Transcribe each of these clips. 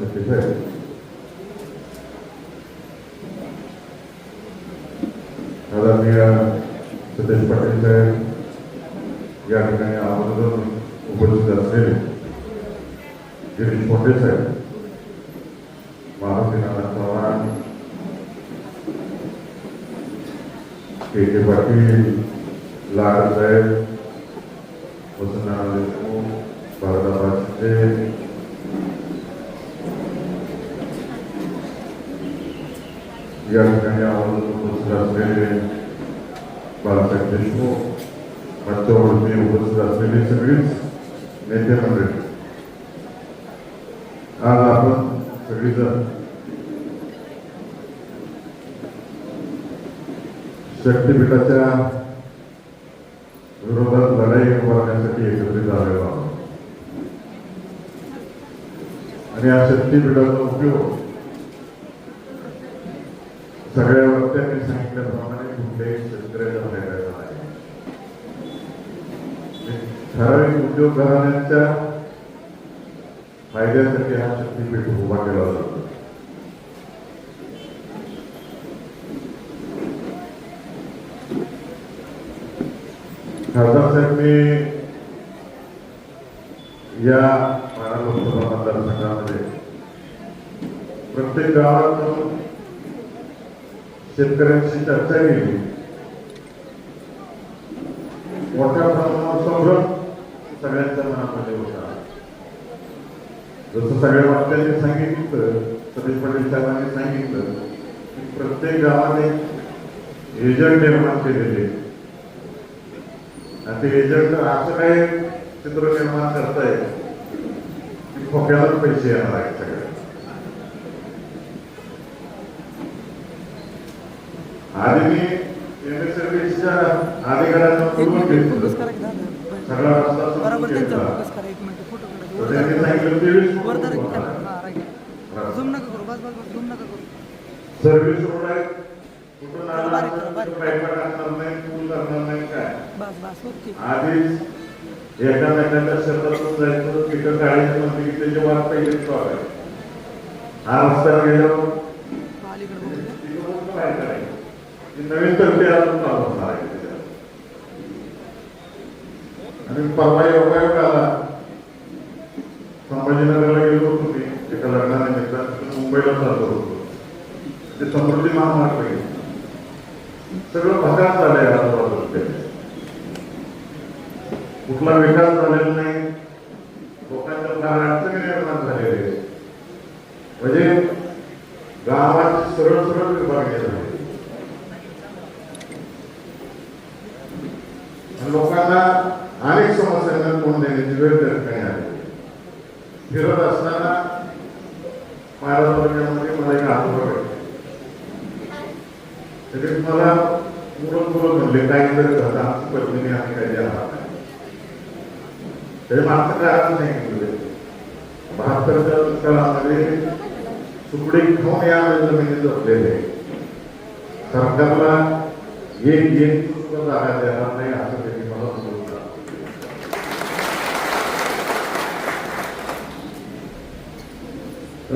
शेट्टी साहेब, आदरणीय सतेज पाटील साहेब, या ठिकाणी आवर्जून उपस्थित असलेले गिरीश मोठे साहेब, मारुतीनाथ चव्हाण, के पाटील, लाड साहेब, वसंतनारायण देशमुख, भारदाबाद शिंदे, या ठिकाणी आवर्जून उपस्थित असलेले बाळासाहेब देशमुख, मंचावरती उपस्थित असलेली सगळीच नेते मंडळी, आज आपण सगळीजण शक्तीपीठाच्या विरोधात लढाई उभारण्यासाठी एकत्रित आलेलो आहोत आणि या शक्तीपीठाचा उपयोग सगळ्या वक्त्यांनी सांगितल्याप्रमाणे कुठल्याही शेतकऱ्याच्या फायद्याचा आहे. ठराविक उद्योग घराण्यांच्या फायद्यासाठी हा शक्तीपीठ उभा केला जातो. खासदार साहेब, मी या माढा लोकसभा मतदारसंघामध्ये प्रत्येक गावात शेतकऱ्यांशी चर्चा केली. मोठ्या प्रमाणावर संभ्रम सगळ्यांच्या मनामध्ये होता. जसं सगळ्या वक्त्यांनी सांगितलं, सतेज पाटील साहेबांनी सांगितलं की प्रत्येक गावाने एजंट निर्माण केलेले आणि ते एजंट असं काही चित्र निर्माण करताय की खोक्याला पैसे येणार आहेत सगळे. आधी मी एमएसएमईच्या अधिकाऱ्यांना बोलवून घेतलं, सगळा रस्ता त्यांनी सांगितलं 23 सर्व्हिस रोड आहे, कुठून नाही, पूल करणार नाही काय. आधीच एकामेकांच्या शेतातून जायचं, पिकं काढायचं म्हणते की त्याची वाट पहिली स्टॉक आहे. हा रस्ता गेल्यावर काय करायचं, नवीन तरफे अजून चालू होणार आहे. आणि परवा योगायोग आला, संभाजीनगरला गेलो होतो मी एका लग्नानिमित्त, मुंबईला चाललो होतो. ते समृद्धी महामार्ग गेले, सगळं भकास झालंय. आजूबाजूला कुठला विकास झालेला नाही, लोकांच्या फार अडचणी निर्माण झालेले, म्हणजे गावाची सरळ सरळ विभागणी झाली. लोकांना अनेक समस्यांना तोंड देण्याची वेळ त्या ठिकाणी आली. फिरत असताना महाराष्ट्रामध्ये मला एक अनुभव आहे. त्याच्यात मला मुलं म्हणले काहीतरी घरचा आमची पत्नी आम्ही काही आहात तरी मागचं कारण सांगितलं. 72च्या काळामध्ये तुकडे खाऊन या जमिनी जपलेले, सरकारला एक सुद्धा जागा देणार नाही असं त्यांनी मला सांगितलं.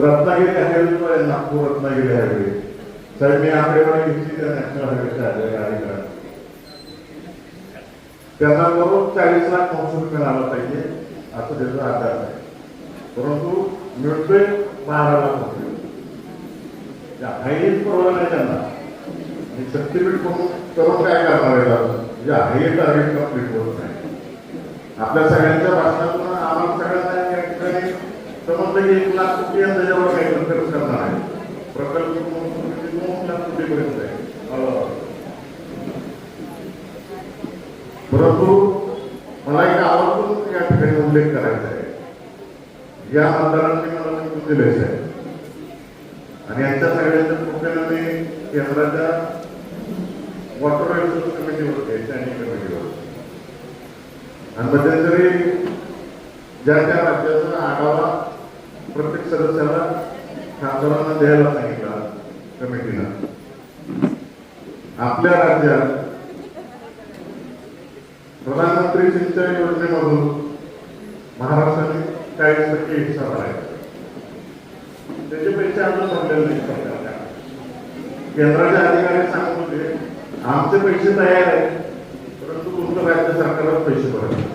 रत्नागिरी हायवे, नागपूर रत्नागिरी हायवे साहेब, मी आकडेवारी घेतली त्या नॅशनल हायवेच्या गाडीला, त्यांना बरोबर 40 लाख महसूल मिळाला पाहिजे असं त्याचा आधार आहे. परंतु मिळतोय 12 लाख महसूल. हायवेच परवा नाही त्यांना. आणि शक्तीपीठ करून काय करणार आहे, हायवे टार्गेट कम्प्लीट होत नाही. आपल्या सगळ्यांच्या भाषणातून आम्हाला सगळ्यांना या ठिकाणी समजलं की 1 लाख कोटी त्याच्यावर काही खर्च करणार आहे. प्रकल्प 2 लाख कोटीपर्यंत आहे. परंतु मला एक आवर्जून या ठिकाणी उल्लेख करायचा आहे. या आमदारांनी मला निवडून दिलेच आहे आणि यांच्या सगळ्यांच्या कृपेने मी केंद्राच्या वॉटर रिसोर्स कमिटीवर आहे, स्टँडिंग कमिटीवर. आणि मध्यंतरी ज्या त्या राज्याचा आढावा प्रत्येक सदस्याला खासदारांना द्यायला सांगितला कमिटीनं. आपल्या राज्यात प्रधानमंत्री सिंचाई योजनेमधून महाराष्ट्राने 40% हिस्सा भरायचा. झालेलं नाही सरकारच्या. केंद्राचे अधिकारी सांगत होते आमचे पैसे तयार आहेत, परंतु तुमचं राज्य सरकारला पैसे भरत नाही.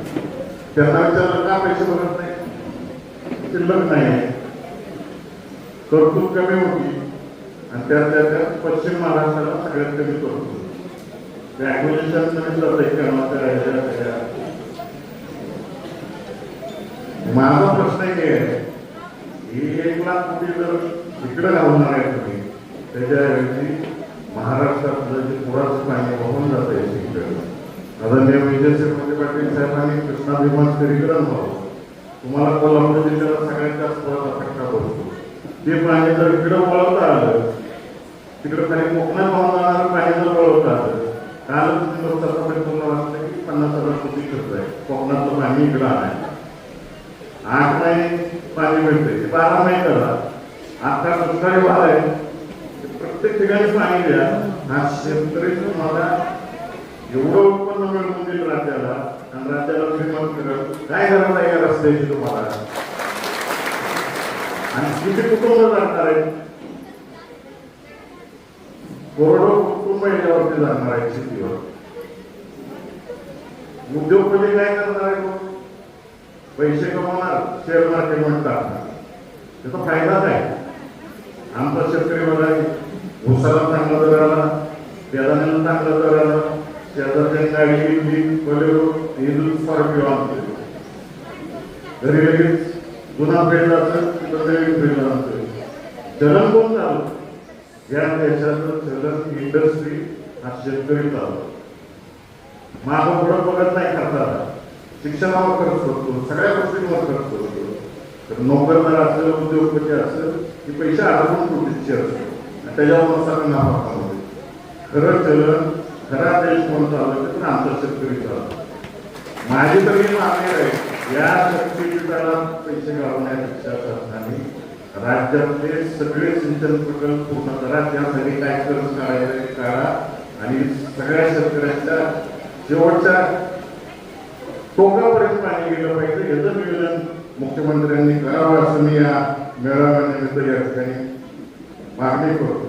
त्यांना विचारलं का पैसे भरत नाही, शिल्लक नाही आहे, तरतूद कमी होती आणि त्यात पश्चिम महाराष्ट्राला सगळ्यात कमी तरतूद. माझा प्रश्न हे आहे की 1,00,000 कोटी जर इकडे घालणार आहे तुम्ही, त्याच्याऐवजी महाराष्ट्रातलं जे पुराचं पाणी वाहून जात आहे तिकडे, आदरणीय विजयसिंह पाटील साहेबांनी कृष्णा भीमास्करीकरण व्हावं. तुम्हाला कोल्हापूर जिल्ह्याला सगळ्यात जास्त पुराचा फटका बसतो. ते पाणी जर इकडे वळवता आलं, तिकडे खाली कोकणात वाहून जाणारं पाणी जर वळवता आलं, काल तुम्ही लोकसभेत तुम्हाला वाटतं की 50,000 कोटी खर्च आहे कोकणातलं पाणी इकडं आणायचं. 8 महिने पाणी मिळते, 12 महिने करा. आता दुष्काळी भाग आहे, प्रत्येक ठिकाणी पाणी द्या. हा शेतकरी तुम्हाला एवढं उत्पन्न मिळवून देईल राज्याला, आणि राज्याला श्रीमंत करत काय गरज आहे या रस्त्याची तुम्हाला, आणि किती कुटुंब जाणार आहेत, करोडो कुटुंब याच्यावरती जाणार आहे शेतीवर. उद्योगपती काय करणार आहे, पैसे कमवणार, शेअर मार्केट म्हणतात, त्याचा फायदा काय. आमचा शेतकरी बघा ऊसाला चांगला दर आला, बेदाण्याला चांगला दर आला, शेजारच्या गाडी घेतली, बोलेरो स्कॉर्पिओ आणतो, घरी लगेच जुना पेड जातं, तिथं नवीन पेड जातं. चलन कोण चालू, या देशाचं चलन इंडस्ट्री हा शेतकरी चालू. मागं पुढं बघत नाही खर्चाला, शिक्षणावर खर्च करतो, सगळ्या गोष्टींवर खर्च करतो. तर नोकरदार असेल, उद्योगपती असेल, की पैसे अडकून तुटीचे असतो, त्याच्यावर सगळं नफा कमवतो. खरं चलन, खरा देश कोण चालवतो तर आमचा शेतकरी चालवतो. माझी तर ही मागणी आहे, या शक्तीपीठाला पैसे घालवण्यापेक्षा शासनाने राज्यातले सगळे सिंचन प्रकल्प पूर्ण करा. त्यासाठी काय कर्ज काढायचे काढा, आणि सगळ्या शेतकऱ्यांच्या शेवटच्या टोकापर्यंत पाणी गेलं पाहिजे. याचं नियोजन मुख्यमंत्र्यांनी करावं असं मी या मेळाव्यानिमित्त या ठिकाणी मागणी करतो.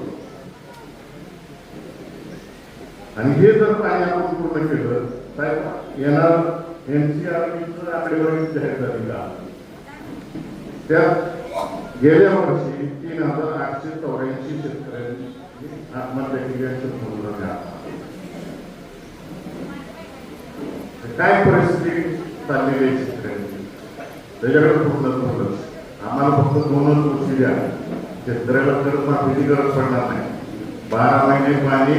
आणि हे जर पाणी आपण पूर्ण केलं तर येणार NCRBचं आकडेवारी जाहीर झाली का, त्यात गेल्या वर्षी 3,884 शेतकऱ्यांनी आत्महत्या केल्याचं बोललं. काय परिस्थिती चाललेली आहे शेतकऱ्यांची, त्याच्याकडे पूर्ण दुर्लक्ष. आम्हाला फक्त 2च गोष्टी द्या, शेतकऱ्याला कर्जमाफीची गरज पडणार नाही, 12 महिने पाणी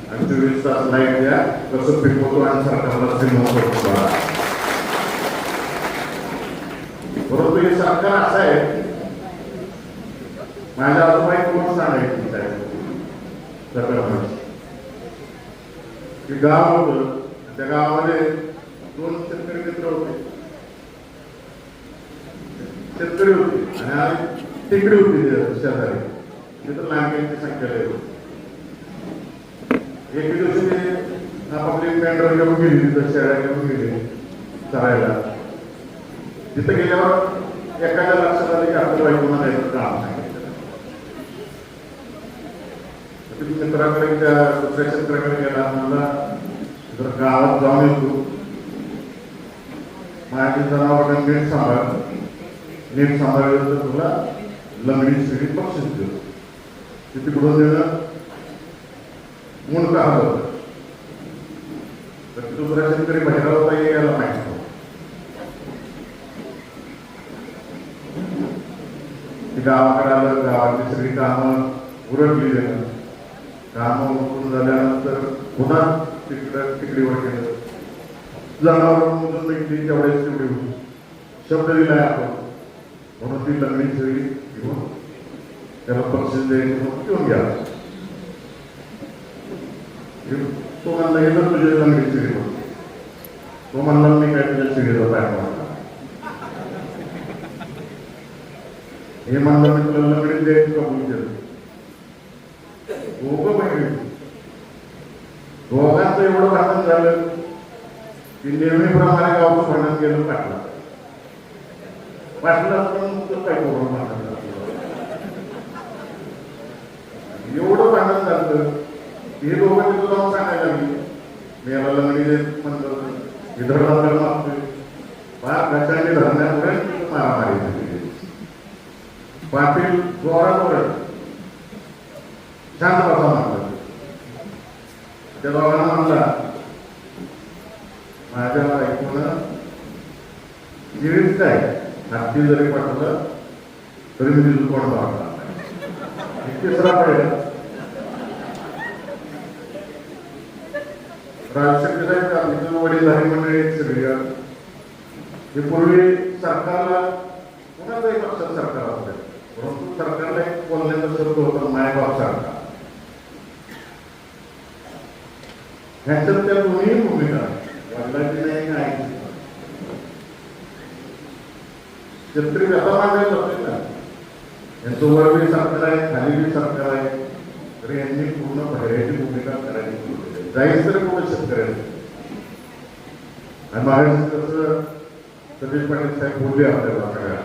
आणि 24 तास लाईट द्या, कसं पिकवतो आणि सरकारला श्रीमंत करतो. परंतु हे सरकार असं आहे, माझ्या आजोबा एक गोष्ट सांगायची की गाव होतं, त्या गावामध्ये 2 शेतकरी मित्र होते, शेतकरी होते आणि टेकडी होती शेजारी, तिथं लहानग्यांची संख्या लई होती. एक दिवशी ते आपापली मेंढर घेऊन गेली, तिथं शेळ्या घेऊन गेली चरायला. तिथं गेल्यावर एखाद्या लक्षात आले की आपल्या बायकोना जायचं काम सांगितलं. मित्राकडे त्या दुसऱ्या शेतकऱ्याकडे गेला, म्हणला जर गावात जाऊन येतो, माझ्या जनावरांना नीट सांभाळ, नीट सांभाळलं तर तुला लंगडी शिडी बक्षीस देतो. ते तिकडून देणं मुंडका हवं. तर दुसऱ्या शेतकरी बाहेर यायला माहिती गावाकडे आलं, गावाची सगळी कामं उरकली गेलं. कामं उरकून झाल्यानंतर पुन्हा तिकडीवर गेलं, जनावर मोजून भेटली तेवढेच तेवढी होती. शब्द दिलाय आपण, म्हणून ती लंगडी सगळी घेऊन त्याला बक्षीस द्यायचं म्हणून घेऊन घ्या. तो म्हणला हे तर तुझ्या लंगडी चिडी म्हणतो, तो म्हणला मी काय तुझ्या चिडीचा पाय मारला. हे म्हणलं मी तुला लंगडी द्यायची कबूल केलं. दोघं बहिणी, दोघांचं एवढं भांडण झालं की नेहमीप्रमाणे गावचं भांडण गेलं पाटला. पाटला पण काय करून भांडण झालं. हे दोघं तिथं जाऊन सांगायला लागली मी याला लंगडी म्हणतो विदर्भात मागतोय फार कशाने धरण्यापर्यंत मारामारी झाली. पाटील जोरात शांत बसा म्हणलं. त्या दोघांना म्हणला माझ्या ऐकून जीवित काय हत्ती जरी पाठवलं तरी मी तिथून कोण वाटणार नाही. तिसरा पहिला राजशेखर साहेब वडीलधारी मंडळी सगळी हे पूर्वी सरकारला कोणाचाही पक्षात सरकार असते परंतु सरकारला एक बोलण्याचं शब्द होतं मायबाप सरकार. ह्याच्यात त्या दोन्ही भूमिका वडिलांची नाही आईची. शेतकरी व्यथा मांडायला होते ना यांचं वर बी सरकार आहे खाली बी सरकार आहे तर यांनी पूर्ण बाहेरची भूमिका करायची जायच तरी कुठं शेतकऱ्यांनी. आणि महाराष्ट्र कसं सतीश पाटील साहेब बोलले आपल्याला सगळ्या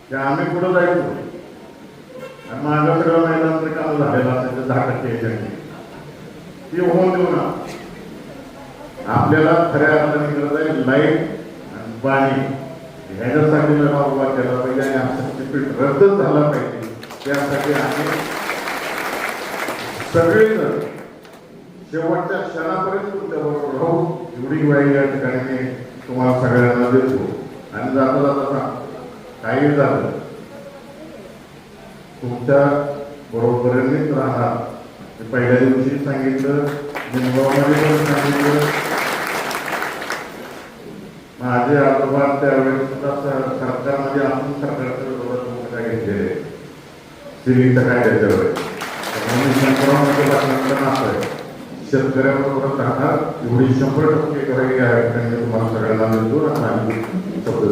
की आम्ही पुढं जायचो आणि माझं सगळं मैदान काम झालेलं असायचं 10% एजंट ती होऊन देऊ ना. आपल्याला खऱ्या अर्थाने गरज आहे लाईट आणि पाणी ह्याच्यासाठी लढा उभा केला पाहिजे आणि आमचं पीठ रद्दच झाला पाहिजे. त्यासाठी आम्ही सगळेजण शेवटच्या क्षणापर्यंत तुमच्याबरोबर राहू एवढी ग्वाही या ठिकाणी मी तुम्हाला सगळ्यांना देतो. आणि जाता जाता काही झालं तुमच्या बरोबरीनेच राहणार. पहिल्या दिवशी सांगितलं निमगावमध्ये पण सांगितलं माझे आजोबा त्यावेळेस सुद्धा सरकारमध्ये आपण सरकारच्या विरोधात भूमिका घेतलेली आहे सिलिंगचं काय त्याच्यावर आहे शेतकऱ्याबरोबर राहणार एवढी 100% ग्वाही या ठिकाणी तुम्हाला सगळ्यांना देतो आणि शब्द